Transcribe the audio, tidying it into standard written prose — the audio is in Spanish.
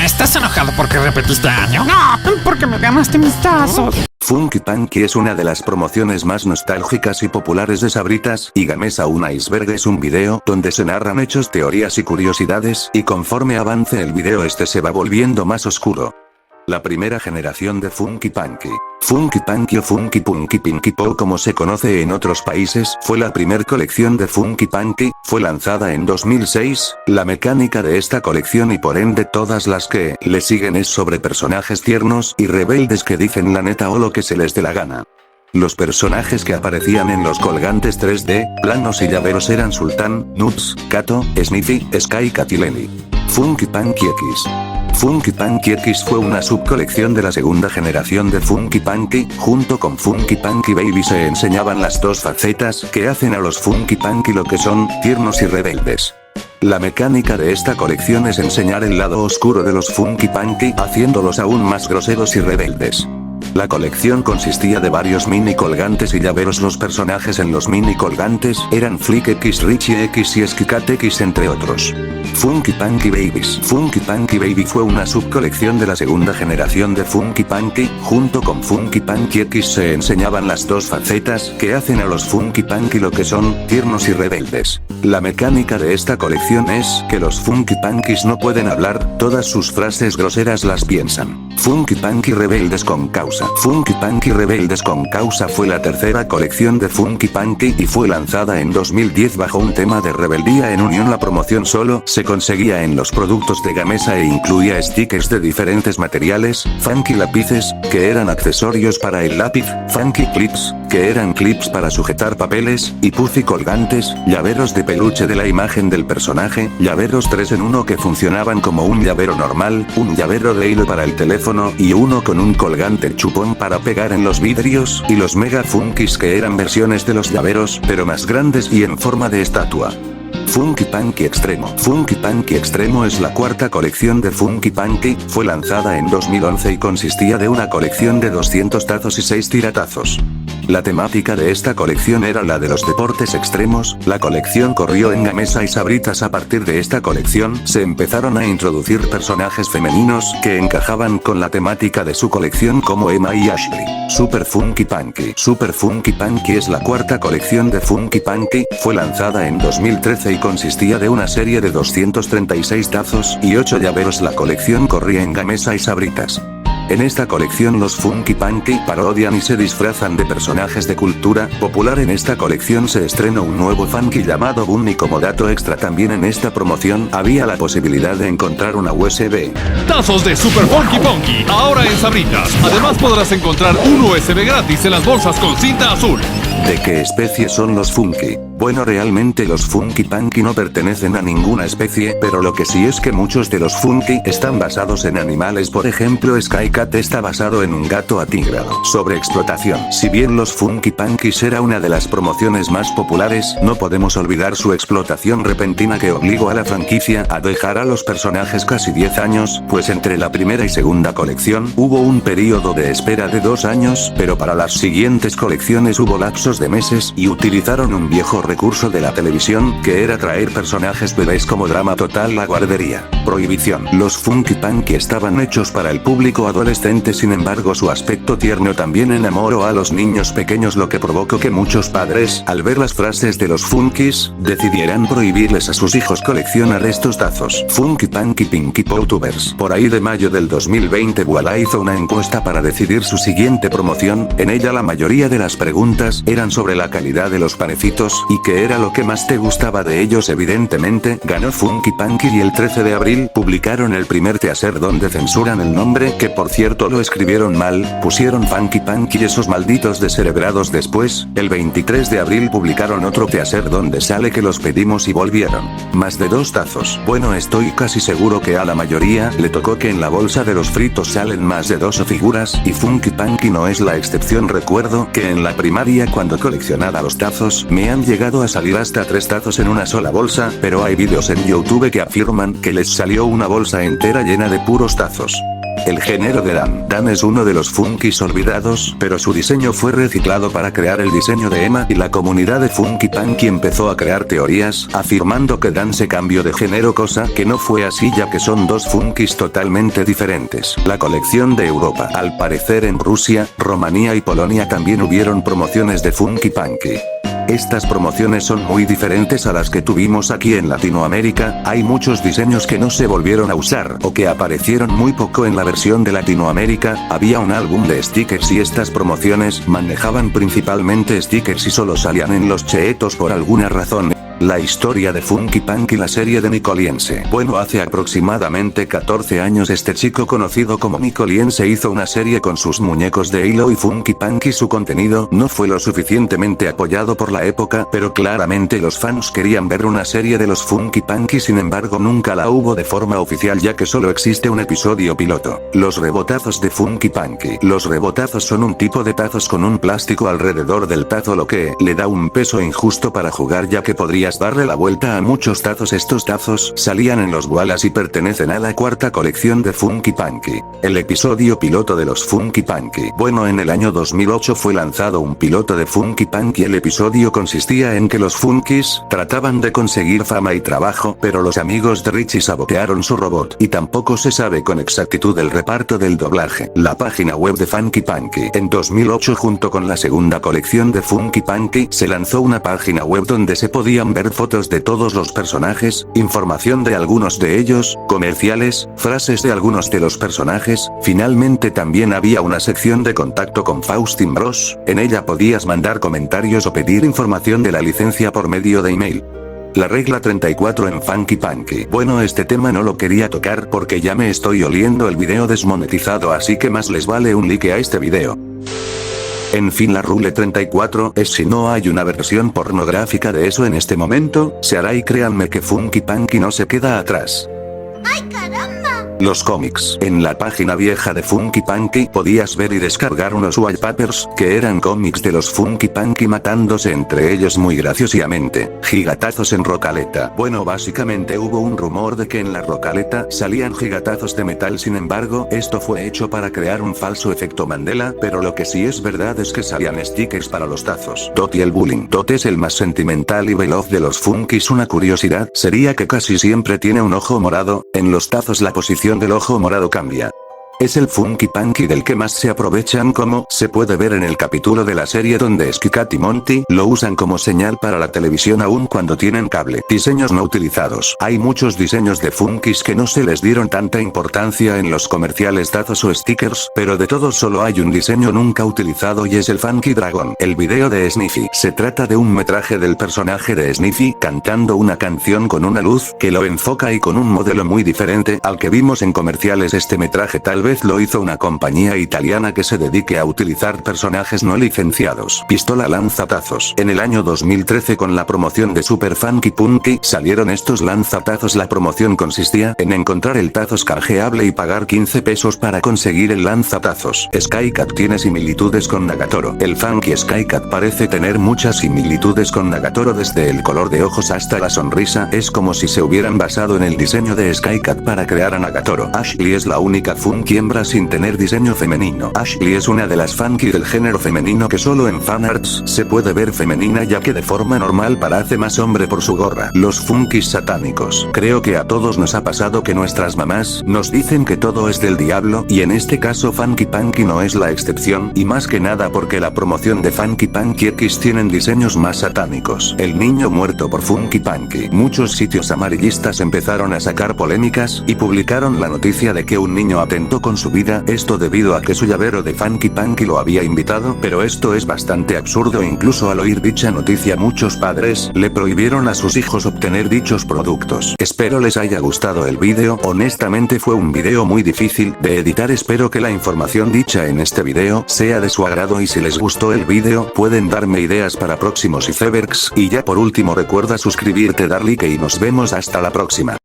¿Estás enojado porque repetiste año? No, porque me ganaste mis tazos. Funky Punky es una de las promociones más nostálgicas y populares de Sabritas, y Gamesa un Iceberg es un video donde se narran hechos, teorías y curiosidades, y conforme avance el video este se va volviendo más oscuro. La primera generación de Funky Punky. Funky Punky o Funky Punky Pinky Poo como se conoce en otros países fue la primer colección de Funky Punky, fue lanzada en 2006, la mecánica de esta colección y por ende todas las que le siguen es sobre personajes tiernos y rebeldes que dicen la neta o lo que se les dé la gana. Los personajes que aparecían en los colgantes 3D, planos y llaveros eran Sultan, Nuts, Kato, Smithy, Sky Cat y Lenny. Funky Punky X. Funky Punky X fue una subcolección de la segunda generación de Funky Punky, junto con Funky Punky Baby se enseñaban las dos facetas que hacen a los Funky Punky lo que son, tiernos y rebeldes. La mecánica de esta colección es enseñar el lado oscuro de los Funky Punky haciéndolos aún más groseros y rebeldes. La colección consistía de varios mini colgantes y llaveros. Los personajes en los mini colgantes eran Flick X, Richie X y Sky Cat X entre otros. Funky Punky Babies. Funky Punky Baby fue una subcolección de la segunda generación de Funky Punky, junto con Funky Punky X se enseñaban las dos facetas que hacen a los Funky Punky lo que son, tiernos y rebeldes. La mecánica de esta colección es que los Funky Punkies no pueden hablar, todas sus frases groseras las piensan. Funky Punky Rebeldes con Causa. Funky Punky Rebeldes con Causa fue la tercera colección de Funky Punky y fue lanzada en 2010 bajo un tema de rebeldía en unión. La promoción solo se conseguía en los productos de Gamesa e incluía stickers de diferentes materiales, Funky lápices, que eran accesorios para el lápiz, Funky clips, que eran clips para sujetar papeles, y Puffy colgantes, llaveros de peluche de la imagen del personaje, llaveros 3 en 1 que funcionaban como un llavero normal, un llavero de hilo para el teléfono y uno con un colgante chupón para pegar en los vidrios, y los Mega Funkies que eran versiones de los llaveros pero más grandes y en forma de estatua. Funky Punky Extremo. Funky Punky Extremo es la cuarta colección de Funky Punky, fue lanzada en 2011 y consistía de una colección de 200 tazos y 6 tiratazos. La temática de esta colección era la de los deportes extremos. La colección corrió en Gamesa y Sabritas. A partir de esta colección se empezaron a introducir personajes femeninos que encajaban con la temática de su colección como Emma y Ashley. Super Funky Punky. Super Funky Punky es la cuarta colección de Funky Punky, fue lanzada en 2013 y consistía de una serie de 236 tazos y 8 llaveros. La colección corría en Gamesa y Sabritas. En esta colección los Funky Punky parodian y se disfrazan de personajes de cultura popular. En esta colección se estrenó un nuevo Funky llamado Bunny. Como dato extra, también en esta promoción había la posibilidad de encontrar una USB. Tazos de Super Funky Punky, ahora en Sabritas. Además podrás encontrar un USB gratis en las bolsas con cinta azul. ¿De qué especie son los Funky? Bueno, realmente los Funky Punky no pertenecen a ninguna especie, pero lo que sí es que muchos de los Funky están basados en animales. Por ejemplo, Sky Cat está basado en un gato atigrado. Sobre explotación. Si bien los Funky Punkies era una de las promociones más populares, no podemos olvidar su explotación repentina que obligó a la franquicia a dejar a los personajes casi 10 años, pues entre la primera y segunda colección hubo un periodo de espera de 2 años, pero para las siguientes colecciones hubo lapsos de meses y utilizaron un viejo recurso de la televisión, que era traer personajes bebés como drama total. La guardería. Prohibición. Los Funky Punky estaban hechos para el público adolescente, sin embargo su aspecto tierno también enamoró a los niños pequeños, lo que provocó que muchos padres, al ver las frases de los Funkies, decidieran prohibirles a sus hijos coleccionar estos tazos. Funky Punky Pinky Pootubers. Por ahí de mayo del 2020 Voila hizo una encuesta para decidir su siguiente promoción. En ella la mayoría de las preguntas eran sobre la calidad de los panecitos y qué era lo que más te gustaba de ellos. Evidentemente, ganó Funky Punky y el 13 de abril publicaron el primer teaser donde censuran el nombre, que por cierto lo escribieron mal, pusieron Funky Punky esos malditos descerebrados. Después, el 23 de abril publicaron otro teaser donde sale que los pedimos y volvieron. Más de 2 tazos. Bueno, estoy casi seguro que a la mayoría le tocó que en la bolsa de los fritos salen más de 2 figuras, y Funky Punky no es la excepción. Recuerdo que en la primaria cuando coleccionaba los tazos, me han llegado a salir hasta 3 tazos en una sola bolsa, pero hay vídeos en YouTube que afirman que les salió una bolsa entera llena de puros tazos. El género de Dan. Dan es uno de los Funkies olvidados, pero su diseño fue reciclado para crear el diseño de Emma y la comunidad de Funky Punky empezó a crear teorías, afirmando que Dan se cambió de género, cosa que no fue así ya que son dos Funkies totalmente diferentes. La colección de Europa. Al parecer en Rusia, Rumanía y Polonia también hubieron promociones de Funky Punky. Estas promociones son muy diferentes a las que tuvimos aquí en Latinoamérica, hay muchos diseños que no se volvieron a usar o que aparecieron muy poco en la versión de Latinoamérica, había un álbum de stickers y estas promociones manejaban principalmente stickers y solo salían en los cheetos por alguna razón. La historia de Funky Punky, la serie de Nicoliense. Bueno, hace aproximadamente 14 años este chico conocido como Nicoliense hizo una serie con sus muñecos de Hilo y Funky Punky. Su contenido no fue lo suficientemente apoyado por la época, pero claramente los fans querían ver una serie de los Funky Punky, sin embargo nunca la hubo de forma oficial ya que solo existe un episodio piloto. Los rebotazos de Funky Punky. Los rebotazos son un tipo de tazos con un plástico alrededor del tazo, lo que le da un peso injusto para jugar ya que podría darle la vuelta a muchos tazos. Estos tazos salían en los Wallace y pertenecen a la cuarta colección de Funky Punky. El episodio piloto de los Funky Punky. Bueno, en el año 2008 fue lanzado un piloto de Funky Punky. El episodio consistía en que los Funkies trataban de conseguir fama y trabajo, pero los amigos de Richie sabotearon su robot, y tampoco se sabe con exactitud el reparto del doblaje. La página web de Funky Punky. En 2008, junto con la segunda colección de Funky Punky, se lanzó una página web donde se podían ver fotos de todos los personajes, información de algunos de ellos, comerciales, frases de algunos de los personajes. Finalmente también había una sección de contacto con Faustin Bros, en ella podías mandar comentarios o pedir información de la licencia por medio de email. La regla 34 en Funky Punky. Bueno, este tema no lo quería tocar porque ya me estoy oliendo el video desmonetizado, así que más les vale un like a este video. En fin, la Rule 34 es si no hay una versión pornográfica de eso en este momento, se hará y créanme que Funky Punky no se queda atrás. ¡Ay, caramba! Los cómics. En la página vieja de Funky Punky podías ver y descargar unos wallpapers, que eran cómics de los Funky Punky matándose entre ellos muy graciosamente. Gigatazos en Rocaleta. Bueno, básicamente hubo un rumor de que en la Rocaleta salían gigatazos de metal, sin embargo, esto fue hecho para crear un falso efecto Mandela, pero lo que sí es verdad es que salían stickers para los tazos. Tot y el bullying. Tot es el más sentimental y veloz de los Funkies. Una curiosidad sería que casi siempre tiene un ojo morado, en los tazos la posición del ojo morado cambia. Es el Funky Punky del que más se aprovechan, como se puede ver en el capítulo de la serie donde Sky Cat y Monty lo usan como señal para la televisión aún cuando tienen cable. Diseños no utilizados. Hay muchos diseños de Funkies que no se les dieron tanta importancia en los comerciales, tazos o stickers, pero de todos solo hay un diseño nunca utilizado y es el Funky Dragon. El video de Sniffy. Se trata de un metraje del personaje de Sniffy cantando una canción con una luz que lo enfoca y con un modelo muy diferente al que vimos en comerciales. Este metraje tal vez lo hizo una compañía italiana que se dedique a utilizar personajes no licenciados. Pistola lanzatazos. En el año 2013, con la promoción de Super Funky Punky, salieron estos lanzatazos. La promoción consistía en encontrar el tazos canjeable y pagar 15 pesos para conseguir el lanzatazos. Sky Cat tiene similitudes con Nagatoro. El Funky Sky Cat parece tener muchas similitudes con Nagatoro, desde el color de ojos hasta la sonrisa. Es como si se hubieran basado en el diseño de Sky Cat para crear a Nagatoro. Ashley es la única Funky hembra sin tener diseño femenino. Ashley es una de las Funky del género femenino que solo en fanarts se puede ver femenina, ya que de forma normal parece más hombre por su gorra. Los Funkys satánicos. Creo que a todos nos ha pasado que nuestras mamás nos dicen que todo es del diablo, y en este caso Funky Punky no es la excepción, y más que nada porque la promoción de Funky Punky X tienen diseños más satánicos. El niño muerto por Funky Punky. Muchos sitios amarillistas empezaron a sacar polémicas y publicaron la noticia de que un niño atentó con su vida, esto debido a que su llavero de Funky Punky lo había invitado, pero esto es bastante absurdo. Incluso al oír dicha noticia muchos padres le prohibieron a sus hijos obtener dichos productos. Espero les haya gustado el vídeo, honestamente fue un vídeo muy difícil de editar, espero que la información dicha en este vídeo sea de su agrado, y si les gustó el vídeo pueden darme ideas para próximos icebergs, y ya por último recuerda suscribirte, dar like y nos vemos hasta la próxima.